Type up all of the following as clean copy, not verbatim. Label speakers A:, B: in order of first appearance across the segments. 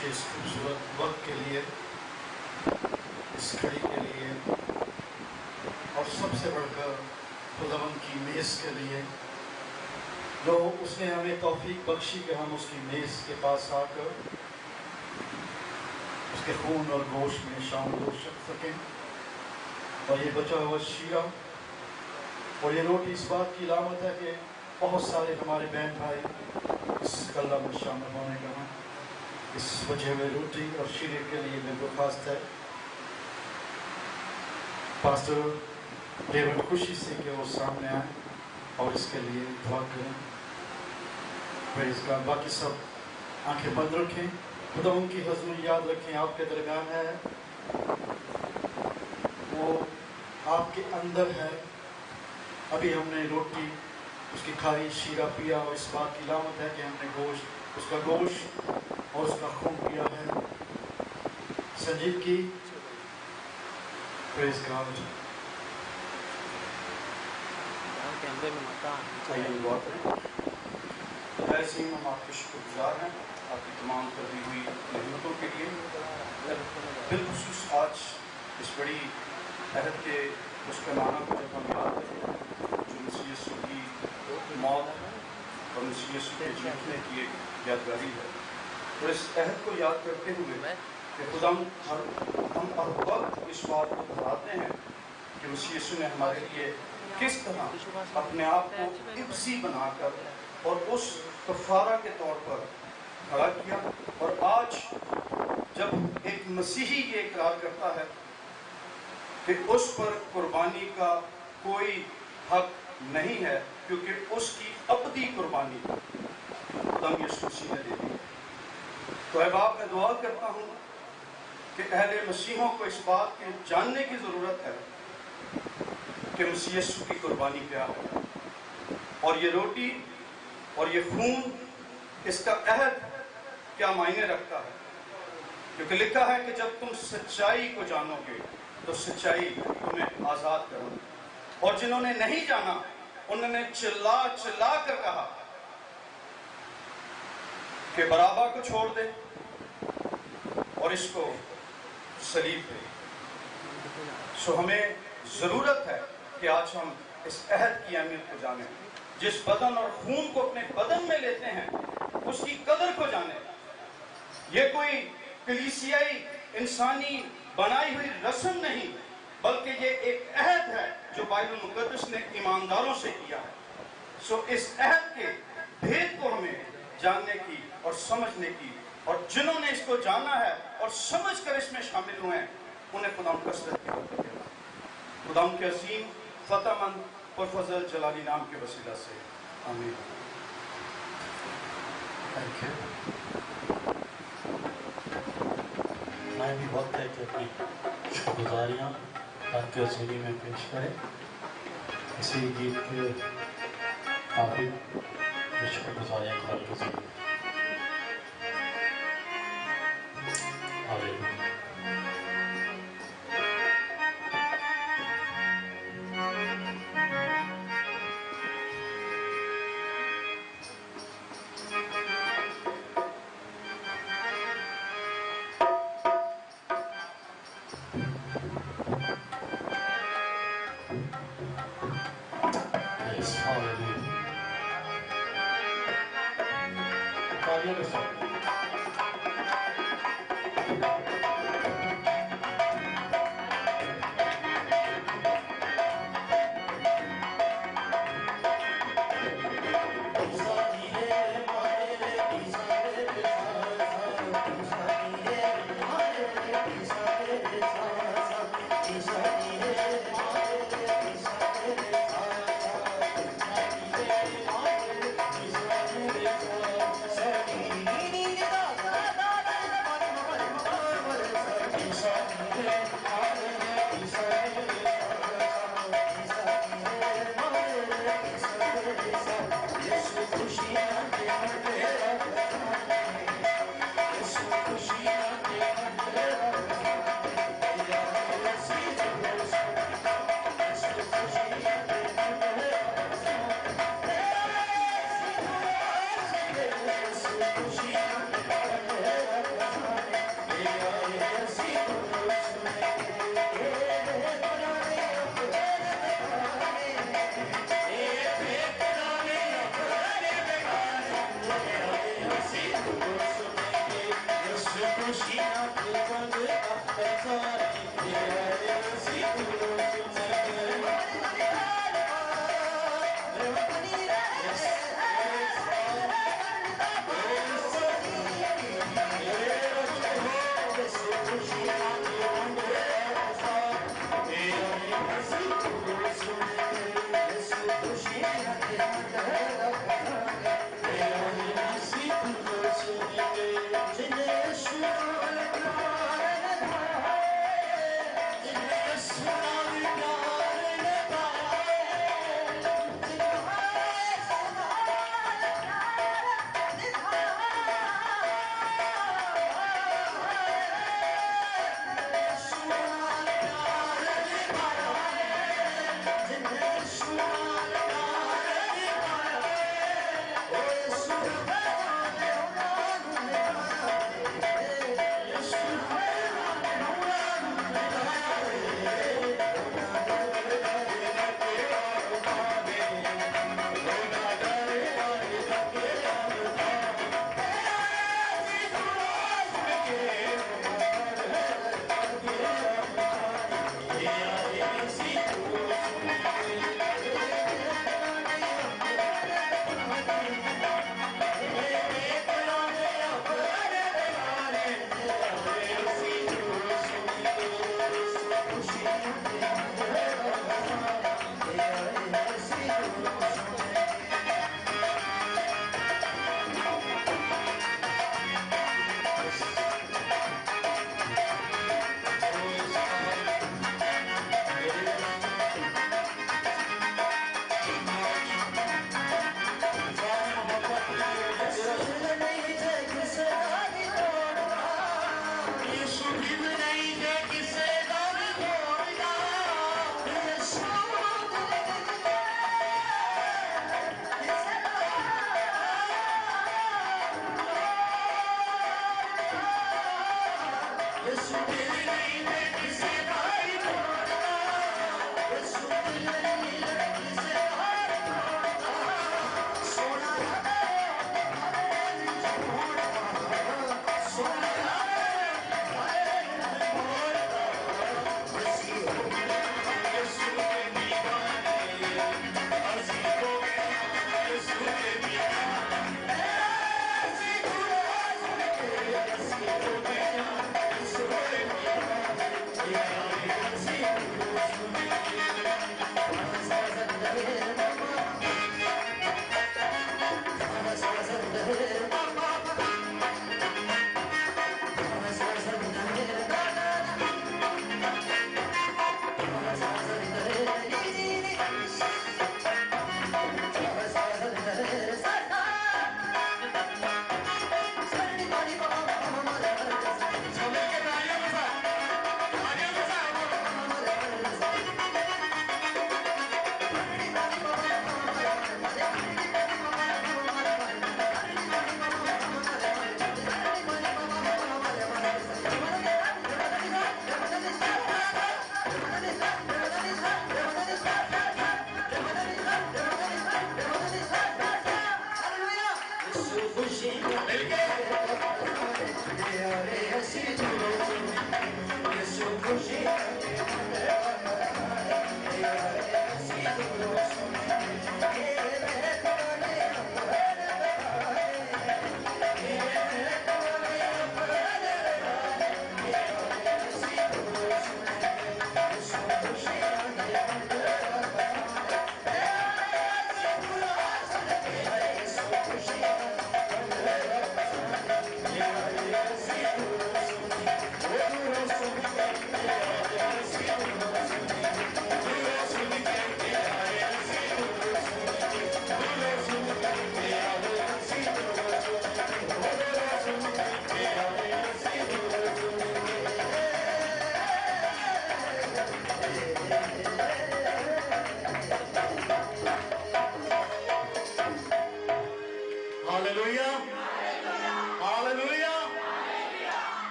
A: کے اس خوبصورت وقت کے لیے، اس گھڑی کے لیے، اور سب سے بڑھ کر خداوند کی میز کے لیے جو اس نے ہمیں توفیق بخشی کہ ہم اس کی میز کے پاس آ کر اس کے خون اور گوشت میں شامل ہو سکیں، اور یہ بچا ہوا شیرہ اور یہ روٹی اس بات کی علامت ہے کہ بہت سارے ہمارے بہن بھائی اس کلہ میں شامل ہونے کا ہیں۔ اس بچے ہوئے روٹی اور شیرے کے لیے میں درخواست ہے پاسٹر ڈیوڈ خوشی سے کہ وہ سامنے آئیں اور اس کے لیے دعا کریں۔ پریز گاڈ۔ باقی سب آنکھیں بند رکھیں، خدا ان کی حضور یاد رکھیں آپ کے درمیان ہے، وہ آپ کے اندر ہے۔ ابھی ہم نے روٹی اس کی کھائی، شیرہ پیا، اور اس بات کی علامت ہے کہ ہم نے گوشت، اس کا گوشت اور اس کا خون پیا ہے۔ سنجیدگی، پریز گاڈ۔
B: عظیم ہم آپ کے شکر گزار ہیں آپ کی تمام کر دی ہوئی نعمتوں کے لیے، بالخصوص آج اس بڑی عہد کے اس پیمانہ کو جب ہم یاد کریں جو مسیح یسوع کی موت اور مسیح یسوع کے جیتنے کی ایک یادگاری ہے، تو اس عہد کو یاد کرتے ہوئے کہ خدا ہم ہر وقت اس بات کو دہراتے ہیں کہ مسیح یسوع نے ہمارے لیے کس طرح اپنے آپ کو عبسی بنا کر اور اس کفارہ کے طور پر کھڑا کیا، اور آج جب ایک مسیحی یہ اقرار کرتا ہے کہ اس پر قربانی کا کوئی حق نہیں ہے کیونکہ اس کی ابدی قربانی خدا یسوع مسیح نے دے دی، تو اے باپ میں دعا کرتا ہوں کہ اہل مسیحوں کو اس بات کے جاننے کی ضرورت ہے کہ مسیح یسوع کی قربانی کیا ہے، اور یہ روٹی اور یہ خون اس کا عہد کیا معنی رکھتا ہے، کیونکہ لکھا ہے کہ جب تم سچائی کو جانو گے تو سچائی تمہیں آزاد کرو گی، اور جنہوں نے نہیں جانا انہوں نے چلا چلا کر کہا کہ بارابا کو چھوڑ دے اور اس کو صلیب دے۔ سو ہمیں ضرورت ہے کہ آج ہم اس عہد کی اہمیت کو جانیں، جس بدن اور خون کو اپنے بدن میں لیتے ہیں اس کی قدر کو جانیں۔ یہ کوئی کلیسیائی انسانی بنائی ہوئی رسم نہیں، بلکہ یہ ایک عہد ہے جو بائبل مقدس نے ایمانداروں سے کیا ہے۔ سو اس عہد کے بھید کو ہمیں جاننے کی اور سمجھنے کی، اور جنہوں نے اس کو جانا ہے اور سمجھ کر اس میں شامل ہوئے ہیں انہیں خدا کثرت کی برکت دے۔ خدا کے عظیم فتح مند اور فضل جلالی نام کے وسیلہ سے آمین۔
A: Thank you. میں بھی وقت ہے کہ اپنی شکر گزاریاں آپ کے حضوری میں پیش کریں، اسی گیت کے مطابق شکر گزاریاں قرار گزاری۔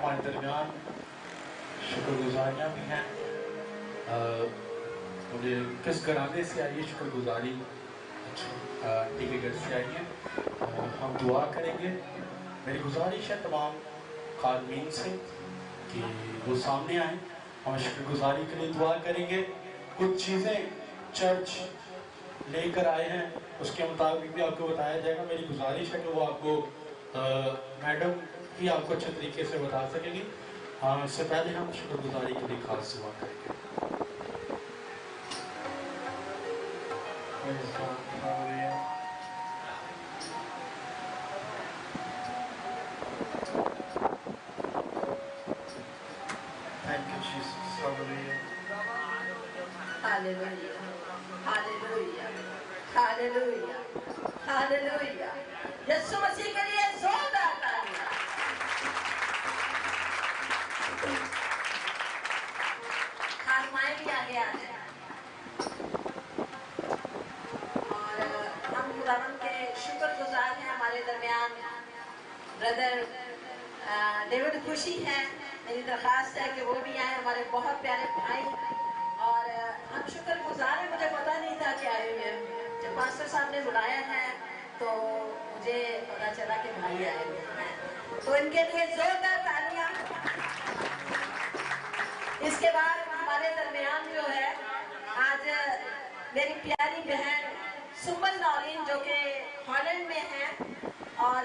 A: ہمارے درمیان شکر گزاریاں بھی ہیں. مجھے کس گھرانے سے آئی ہے شکر گزاری؟ ٹھیک گھر سے آئی ہیں. ہم دعا کریں گے. میری گزارش ہے تمام خادمین سے کہ وہ سامنے آئیں. ہم شکر گزاری کے لیے دعا کریں گے. کچھ چیزیں چرچ لے کر آئے ہیں، اس کے مطابق بھی آپ کو بتایا جائے گا. میری گزارش ہے کہ وہ آپ کو میڈم بھی آپ کو اچھے طریقے سے بتا سکیں گی. اس سے پہلے ہم شکر گزاری کے لیے خاص دعا کریں گے. Praise God. Hallelujah. Thank you, Jesus. Hallelujah.
C: Hallelujah. Hallelujah. Hallelujah. Hallelujah. यीशु मसीह के लिए जोरदार तालियां। खारमाएं भी आगे आ जाए और हम खुदावंद के शुक्रगुजार हैं। हमारे दरमियान ब्रदर डेविड खुशी हैं। मेरी दरखास्त है कि वो भी आए, हमारे बहुत प्यारे भाई। और हम शुक्रगुजार हैं। मुझे पता नहीं था कि आए हुए हैं। जब मास्टर साहब ने बुलाया है तो मुझे पता चला कि भाई आए हुए हैं, तो इनके लिए जोरदार तालियां। इसके बाद हमारे दरमियान जो है आज मेरी प्यारी बहन सुमन नौरीन जो कि हॉलैंड में है, और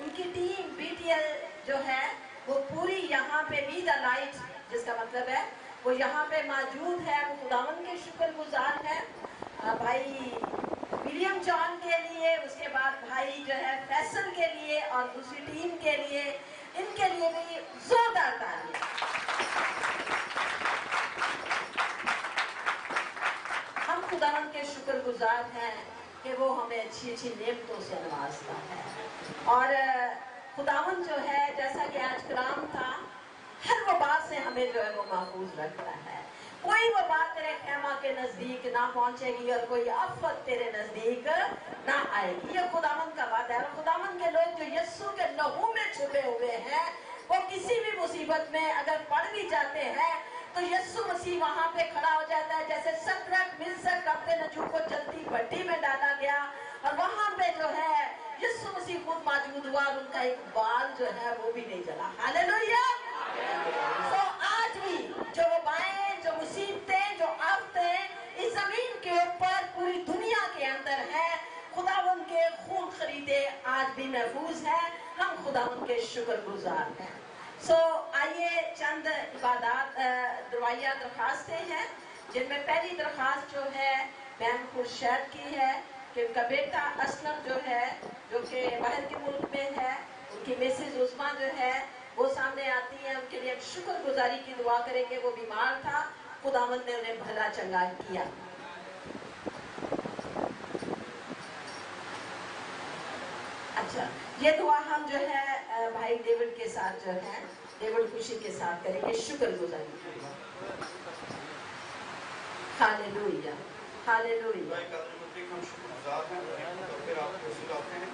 C: उनकी टीम BTL जो है वो पूरी यहाँ पे बी द लाइट, जिसका मतलब है वो यहाँ पे मौजूद है। वो खुदावन के शुक्रगुजार है भाई विलियम जॉन के लिए, उसके बाद भाई जो है फैसल के लिए और दूसरी टीम के लिए। इनके लिए भी जोरदार तालियां। हम खुदावन के शुक्रगुजार हैं कि वो हमें अच्छी अच्छी नेमतों से नवाजता है। और खुदावन जो है, जैसा कि आज कलाम था, हर वो बात से हमें जो है वो महफूज रखता है। कोई वो बात तेरे खेमा के नजदीक ना पहुंचेगी और कोई आफत तेरे नजदीक ना आएगी। ये खुदावन का वादा है। खुदावन के लोग जो यीशु के लहू में छुपे हुए हैं, वो किसी भी मुसीबत में अगर पड़ भी जाते हैं तो यीशु मसीह वहां पे खड़ा हो जाता है। जैसे सदरक मिशक अबेदनगो को जलती भट्टी में डाला गया और वहां पे जो है यीशु मसीह खुद मौजूद हुआ और उनका एक बाल जो है वो भी नहीं जला। हालेलुया। तो आज भी जो वबाएं, जो मुसीबतें, जो आफतें इस जमीन के ऊपर पूरी दुनिया के अंदर है, खुदावन के खून खरीदे आज भी महफूज है। हम खुदावन के शुक्रगुजार हैं। आइए चंद इबादत दुआया दरखास्तें हैं, जिनमें पहली दरखास्त जो है बहन खुर्शैद की है कि उनका बेटा असलम जो है, जो कि बाहर के मुल्क में है, उनकी मिसेज उस्मा जो है वो सामने आती है। उनके लिए शुक्रगुजारी की दुआ करेंगे। वो बीमार था, खुदावंद ने उन्हें भला चंगा किया। अच्छा, ये दुआ हम जो है भाई डेविड के साथ जो है, डेविड खुशी के साथ करेंगे शुक्रगुजारी की दुआ। Hallelujah, hallelujah.
B: हम शुक्रगुजार हैं तो फिर आपको सुनाते हैं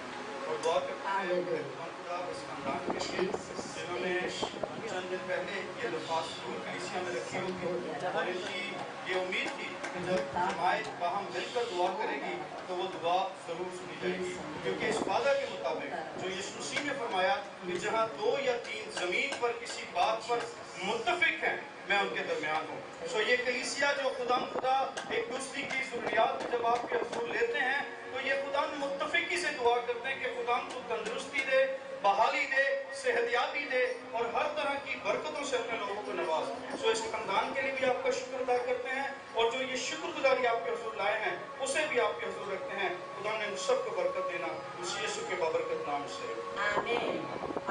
B: और दुआ करते हैं खुदा इस खानदान के लिए जिन्होंने चंद दिन पहले ये दरख्वास्त कलीसिया में रखी होगी और इनकी ये उम्मीद थी कि जब जमायत वहाँ मिलकर दुआ करेगी तो वो दुआ जरूर सुनी जाएगी, क्योंकि इस वादा के मुताबिक जो यीशु मसीह ने फरमाया कि जहाँ 2 या 3 जमीन पर किसी बात पर मुत्तफिक हैं मैं उनके दरमियान हूँ। ये कलीसिया जो खुदा एक दूसरी की ज़रूरियात जब आपके हज़ूर लेते हैं तो ये खुदा मुत्तफिकी से दुआ करते हैं कि खुदा को तंदुरुस्ती दे, बहाली दे, सेहतियाबी दे और हर तरह की बरकतों से अपने लोगों को नवाज। इस खानदान के लिए भी आपका शुक्र अदा करते हैं और जो ये शुक्रगुजारी आपके हज़ूर लाए हैं उसे भी आपके हज़ूर रखते हैं। खुदा ने सबको बरकत देना उस यीशु के बाबरकत नाम से, आमीन।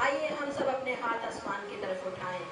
C: आइए हम सब अपने हाथ आसमान की तरफ उठाएं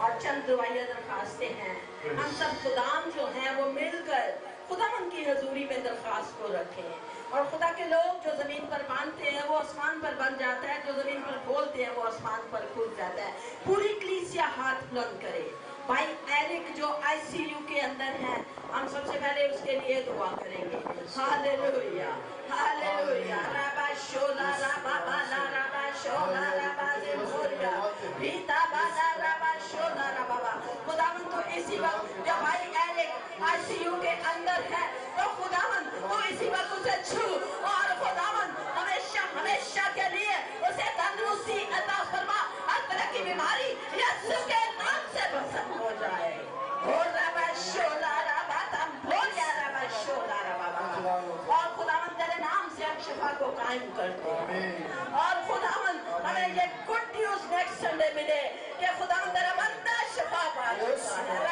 C: और चंद दुआया दरखास्तें हैं। हम सब खुदाम जो हैं वो मिलकर खुदावन की हजूरी में दरखास्त को रखें। और खुदा के लोग जो जमीन पर बांधते हैं वो आसमान पर बन जाता है, जो जमीन पर बोलते हैं वो आसमान पर खुल जाता है। पूरी कलीसिया हाथ बुलंद करे। भाई एरिक जो ICU के अंदर है, हम सबसे पहले उसके लिए दुआ करेंगे। Hallelujah, hallelujah. रबा शोला रबा बाला रबा शोला रबा ज़ेबोरिया भीता बाला रबा शोला रबा। खुदावन तो इसी वक्त जब भाई एरिक ICU के अंदर है तो खुदावन तो इसी वक्त उसे छू और खुदावन हमेशा हमेशा के लिए उसे तंदुरुस्ती अता फरमा। हर तरह की बीमारी यीशु के नाम से भस्म हो जाए। और खुदावन तेरे नाम से हम शिफा को कायम करते हैं। और खुदावन हमें ये गुड न्यूज नेक्स्ट संडे मिले कि खुदावन तेरा बंदा शिफा पा चुका है।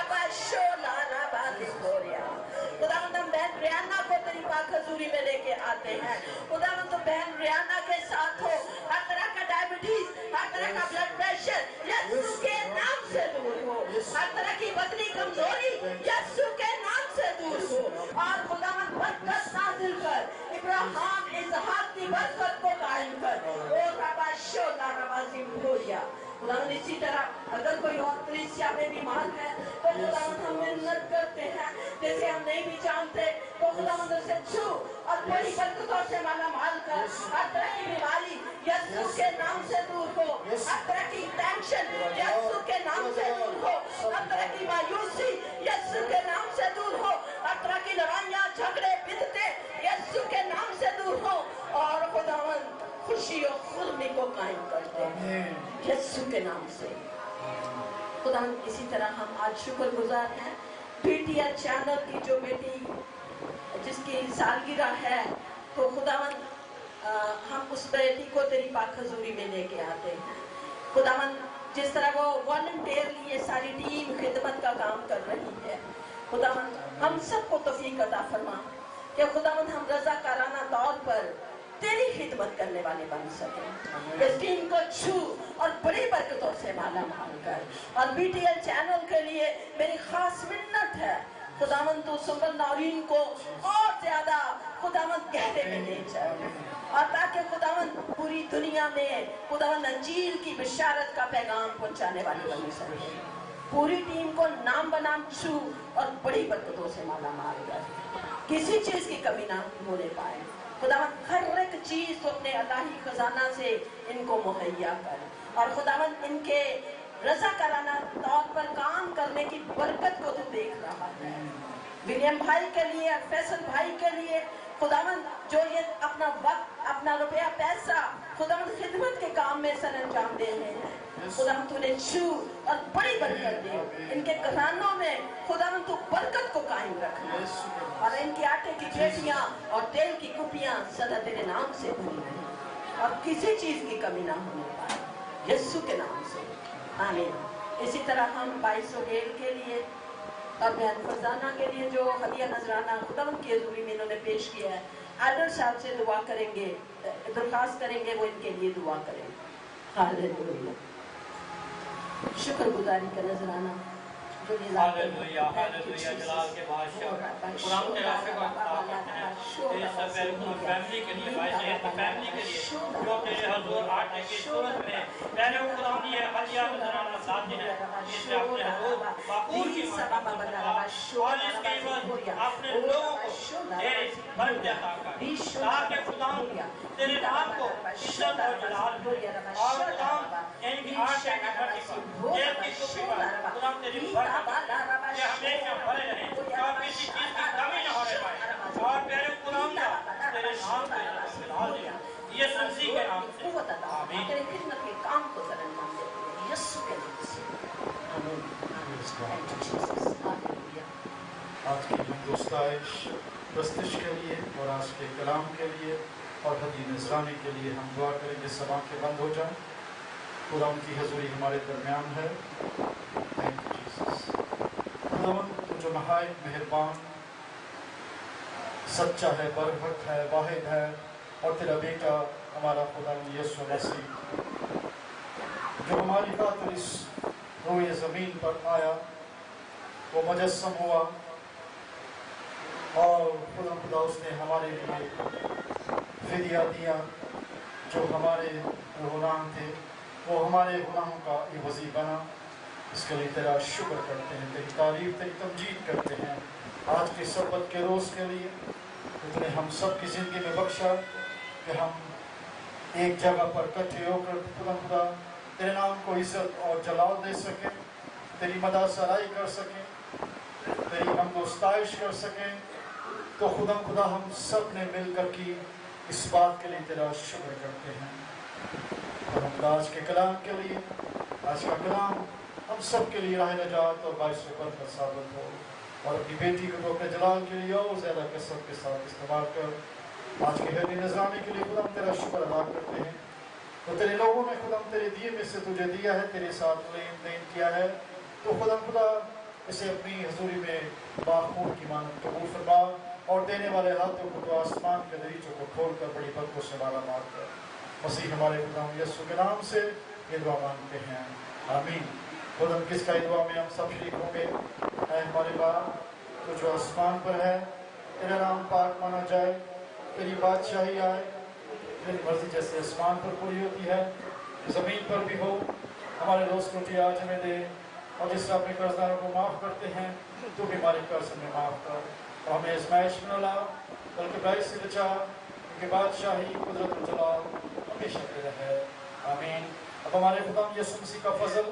C: खुदावन हम बहन प्रियंका को तेरी पाक पाक हजूरी में लेके आते हैं। खुदावन तो बहन रियाना के साथ हो, हर तरह का डायबिटीज, हर तरह का ब्लड प्रेशर यीशु के नाम से दूर हो, हर तरह की बदनी कमजोरी यीशु के नाम से दूर हो। और खुदावन बरकत नाजिल कर, इब्राहिम इसहाक की बरकत को कायम कर। ओ रबा शोला रबा जिम्बोरिया। खुदावन इसी तरह अगर कोई और कलीसिया में बीमार है तो खुदावन हम मिन्नत करते हैं, जैसे हम नहीं भी जानते तो खुदावन उसे छू और बड़ी बरकतों से माला माल कर। हर तरह की बीमारी यीशु के नाम से दूर हो, हर तरह की टेंशन यीशु के नाम से दूर हो, हर तरह की मायूसी यीशु के नाम से दूर हो, हर तरह की लड़ाइयाँ झगड़े बिदते यीशु के नाम से दूर हो। और खुदावन खुशी और खुशमी को कायम करते हैं यीशु के नाम से। खुदावन इसी तरह हम आज शुक्रगुजार हैं BTR चैनल की जो बेटी जिसकी सालगिरह है, तो खुदावन हम उस बेटी को तेरी पाक हजूरी में लेके आते हैं। खुदावन जिस तरह वो वॉलंटियरली ये सारी टीम खिदमत का काम कर रही है, खुदावन हम सबको तौफीक अता फरमा कि खुदावन हम रज़ाकाराना तौर पर तेरी खिदमत करने वाले बन सके। इस टीम को छू और बड़ी बरकतों से माला माल कर। और BTL चैनल के लिए मेरी खास मिन्नत है खुदावन तू सुंदर नारीन को और ज्यादा खुदावन गहरे में ले जाए, और ताकि खुदावन पूरी दुनिया में खुदावन अंजील की बिशारत का पैगाम पहुंचाने वाली बन सके। पूरी टीम को नाम बनाम छू और बड़ी बरकतों से माला माल कर, किसी चीज की कमी ना होने पाए। खुदावन हर एक चीज तो अपने अल्लाही खजाना से इनको मुहैया कर, और खुदावन इनके रज़ाकाराना तौर पर काम करने की बरकत को तो देख रहा है। विलियम भाई के लिए, फैसल भाई के लिए खुदावन जो ये अपना वक्त, अपना रुपया पैसा खुदावन खिदमत के काम में सर अंजाम दे रहे हैं, खुदावन तूने छू और बड़ी बरकत दे। इनके घरानों में खुदावन तू बरकत को कायम रखना, और इनकी आटे की पेटियां और तेल की कुपियां सदा तेरे नाम से भरी रहें, और किसी चीज की कमी ना होने पाए यीशु के नाम से, आमीन। इसी तरह हम 2200 के लिए और बहन फरजाना के लिए जो हदिया नजराना खुदावन की हजूरी में इन्होंने पेश किया है, आदर साहब से दुआ करेंगे, दरखास्त करेंगे वो इनके लिए दुआ करें। हालेलुया। शुक्रगुजारी का नजराना
D: हालेलुया, हालेलुया। जलाल के बादशाह कुरान तेरा शुक्र अदा करते हैं तेरे सब फैमिली के लिए, भाई सेहत की फैमिली के लिए जो तेरे हुजूर आटे की सूरत में पहले कुरान ये हदिया नजराना लाते हैं, इससे अपने हुजूर बाकूर की मदद और इसके बाद अपने लोगों को तेरे बरकत अता कर, ताकि खुदा तेरे नाम को इज्जत और जलाल मिले, और खुदा इनकी आटे की भट्टी पर तेल की कुप्पी पर खुदा तेरी बरकत ये हमेशा भरे रहे, और किसी चीज की कमी न होने पाए, और तेरे कुरान का तेरे नाम को जलाल दे, ये संसी के नाम से आमीन।
C: तेरे खिदमत के काम को सरंजाम देते हैं यीशु के नाम से, आमीन।
A: आज की हिंदुस्ताइश प्रस्तिश के लिए और आज के कलाम के लिए और हदी नजरानी के लिए हम दुआ करेंगे। सब आंखें बंद हो जाएं। खुदावंद की हजूरी हमारे दरमियान है। Thank you Jesus. खुदावंद तू जो नहायत मेहरबान, सच्चा है, बरहक है, वाहिद है, और तेरा बेटा हमारा खुदावंद यीशु मसीह जो हमारी खातिर इस रोए ज़मीन पर आया, वो मुजस्सम हुआ, और खुदा उसने हमारे लिए फिदिया दिया। जो हमारे गुनाह थे वो हमारे गुनाहों का इवज़ी बना। इसके लिए तेरा शुक्र करते हैं, तेरी तारीफ, तेरी तमजीद करते हैं। आज के सबत के रोज़ के लिए तूने हम सब की ज़िंदगी में बख्शा कि हम एक जगह पर इकट्ठे होकर खुदा तेरे नाम को इज्जत और जलाल दे सकें, तेरी मदद सराई कर सकें, तेरी हमदोस्ताइश कर सकें। तो खुदा हम सब ने मिलकर की इस बात के लिए तेरा शुक्र करते हैं। और हम आज के कलाम के लिए, आज का कलाम हम सब के लिए राह नजात और बाइस बरकत साबित हो, और अपनी बेटी को अपने जलाल के लिए और ज़्यादा कसरत के साथ इस्तेमाल कर। आज के हदी नजराने के लिए खुदा तेरा शुक्र अदा करते हैं। तो तेरे लोगों ने खुदा तेरे दिए में से तुझे दिया है, तेरे साथ लेन देन किया है, तो खुदा इसे अपनी हजूरी में बाखूर की मानत कबूल फरमा। और देने वाले हाथों को तो आसमान के दरीचों को खोलकर बड़ी बरकतों से माला मार कर मसीह हमारे खुदा यीशु के नाम से ये दुआ मांगते हैं, आमीन। खुदा किसका दुआ में हम सब शरीक होंगे। ऐ हमारे बाप तो जो आसमान पर है, तेरा नाम पाक माना जाए, तेरी बादशाही आए, तेरी मर्जी जैसे आसमान पर पूरी होती है ज़मीन पर भी हो। हमारे रोज़ रोटी आज हमें दे, और जिससे अपने कर्जदारों को माफ़ करते हैं तो भी हमारे कर्ज हमें माफ़ कर, और हमें आज़माइश में न ला बल्कि बुराई से बचा, क्योंकि बादशाही कुदरत और जलाल हमेशा तेरा है, आमीन। अब हमारे खुदा यीशु मसीह का फजल,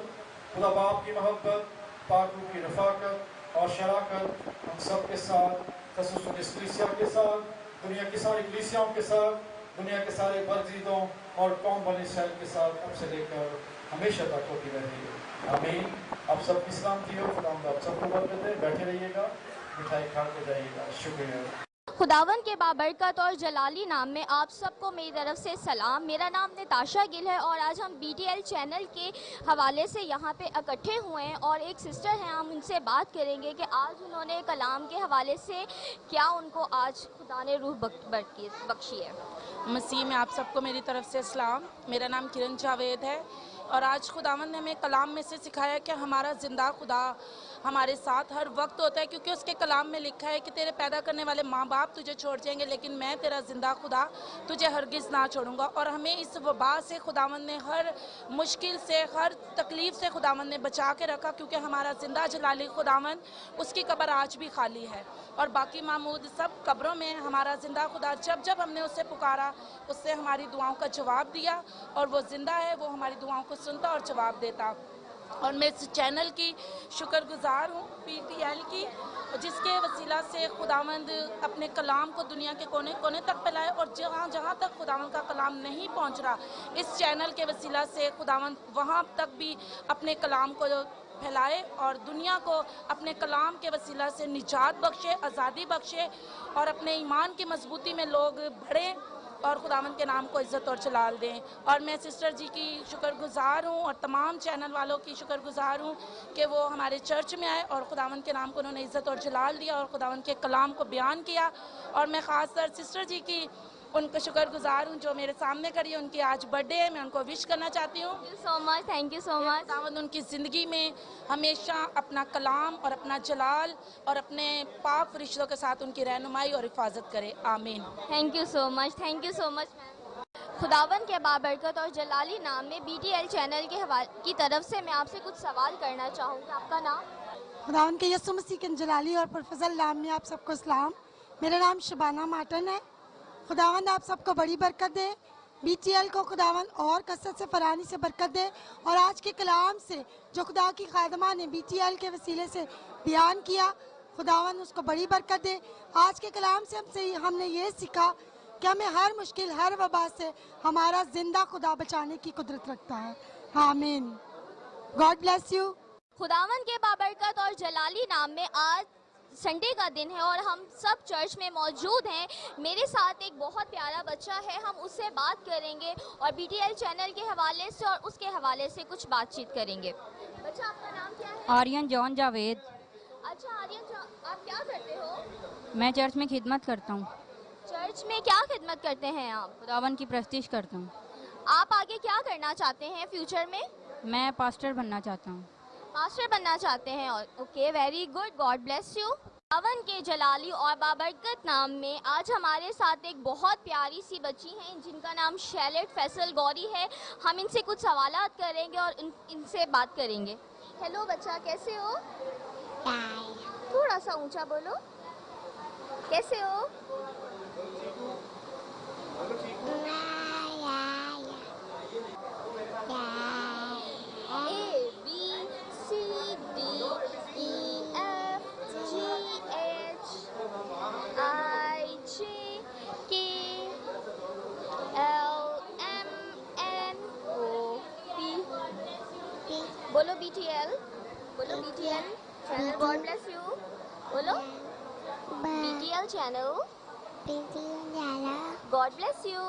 A: खुदा बाप की मोहब्बत, पाक रूह की रफ़ाकत और शराकत हम सब के साथ, ख़ुसूसन इस कलीसिया के साथ, दुनिया की सारी कलीसियाओं के साथ, दुनिया के सारे बरगज़ीदों और कौम बनी इसराइल के साथ अब से लेकर हमेशा तक होती रहेगी, आमीन। आप सब की सलामती हो। खुदा आप सबको बरकत दे। बैठे रहिएगा, मिठाई खा के जाइएगा। शुक्रिया।
E: खुदावन के बाबरकत और जलाली नाम में आप सबको मेरी तरफ से सलाम। मेरा नाम नताशा गिल है और आज हम BTL चैनल के हवाले से यहाँ पे इकट्ठे हुए हैं और एक सिस्टर हैं, हम उनसे बात करेंगे कि आज उन्होंने कलाम के हवाले से क्या उनको आज खुदा ने रूह बख्शी है।
F: मसीह में आप सबको मेरी तरफ से सलाम। मेरा नाम किरण जावेद है और आज खुदावंद ने हमें कलाम में से सिखाया कि हमारा ज़िंदा खुदा हमारे साथ हर वक्त होता है, क्योंकि उसके कलाम में लिखा है कि तेरे पैदा करने वाले माँ बाप तुझे छोड़ जाएंगे लेकिन मैं तेरा ज़िंदा खुदा तुझे हरगिज़ ना छोड़ूंगा। और हमें इस वबा से खुदावंद ने हर मुश्किल से, हर तकलीफ़ से खुदावंद ने बचा के रखा, क्योंकि हमारा ज़िंदा जलाली खुदावंद, उसकी कब्र आज भी खाली है और बाकी महमूद सब कब्रों में। हमारा ज़िंदा खुदा जब जब हमने उससे पुकारा, उससे हमारी दुआओं का जवाब दिया और वो ज़िंदा है, वो हमारी दुआओं को सुनता और जवाब देता। और मैं इस चैनल की शुक्रगुजार हूँ, BTL की, जिसके वसीला से खुदावंद अपने कलाम को दुनिया के कोने कोने तक फैलाए और जहाँ जहाँ तक खुदावंद का कलाम नहीं पहुँच रहा, इस चैनल के वसीला से खुदावंद वहाँ तक भी अपने कलाम को फैलाए और दुनिया को अपने कलाम के वसीला से निजात बख्शे, आज़ादी बख्शे और अपने ईमान की मजबूती में लोग बढ़ें और खुदावंद के नाम को इज़्ज़त और जलाल दें। और मैं सिस्टर जी की शुक्रगुजार हूँ और तमाम चैनल वालों की शुक्रगुजार हूँ कि वो हमारे चर्च में आए और खुदावंद के नाम को उन्होंने इज़्ज़त और जलाल दिया और खुदावंद के कलाम को बयान किया। और मैं ख़ास तौर सिस्टर जी की उनका शुक्रगुजार हूँ जो मेरे सामने खड़ी है। उनकी आज बर्थडे है, मैं उनको विश करना चाहती हूँ।
E: Thank you so much.
F: खुदावंद उनकी ज़िंदगी में हमेशा अपना कलाम और अपना जलाल और अपने पाक फरिश्तों के साथ उनकी रहनुमाई और हिफाजत करे, आमीन।
E: Thank you so much, thank you so much. खुदावन के बाबरकत और जलाली नाम में BTL चैनल की तरफ से मैं आपसे कुछ सवाल करना चाहूँगी। आपका नाम?
G: खुदावन के यीशु मसीह के जलाली और परफज़ल नाम में आप सबको सलाम। मेरा नाम शबाना मार्टन है। खुदावंद आप सबको बड़ी बरकत दे, BTL को खुदावंद और कसरत से फरानी से बरकत दे और आज के कलाम से जो खुदा की खादमा ने BTL के वसीले से बयान किया, खुदावंद उसको बड़ी बरकत दे। आज के कलाम से हमने ये सीखा कि हमें हर मुश्किल, हर वबा से हमारा जिंदा खुदा बचाने की कुदरत रखता है, आमीन। God bless you.
E: खुदावन के बाबरकत और जलाली नाम में आज संडे का दिन है और हम सब चर्च में मौजूद हैं। मेरे साथ एक बहुत प्यारा बच्चा है, हम उससे बात करेंगे और BTL चैनल के हवाले से और उसके हवाले से कुछ बातचीत करेंगे। बच्चा आपका नाम क्या है?
H: आर्यन जॉन जावेद।
E: अच्छा आर्यन, आप क्या करते हो?
H: मैं चर्च में खिदमत करता हूँ।
E: चर्च में क्या खिदमत करते हैं आप?
H: खुदावन की प्रस्तिश करता हूँ।
E: आप आगे क्या करना चाहते हैं फ्यूचर में?
H: मैं पास्टर बनना चाहता हूँ।
E: मास्टर बनना चाहते हैं और okay, very good, God bless you. खुदावन के जलाली और बाबरकत नाम में आज हमारे साथ एक बहुत प्यारी सी बच्ची हैं जिनका नाम शैलेट फैसल गौरी है। हम इनसे कुछ सवालात करेंगे और इनसे बात करेंगे। हेलो बच्चा, कैसे हो? थोड़ा सा ऊंचा बोलो, कैसे हो? बोलो BTL, बोलो BTL channel, God bless you. बोलो BTL channel, God bless you.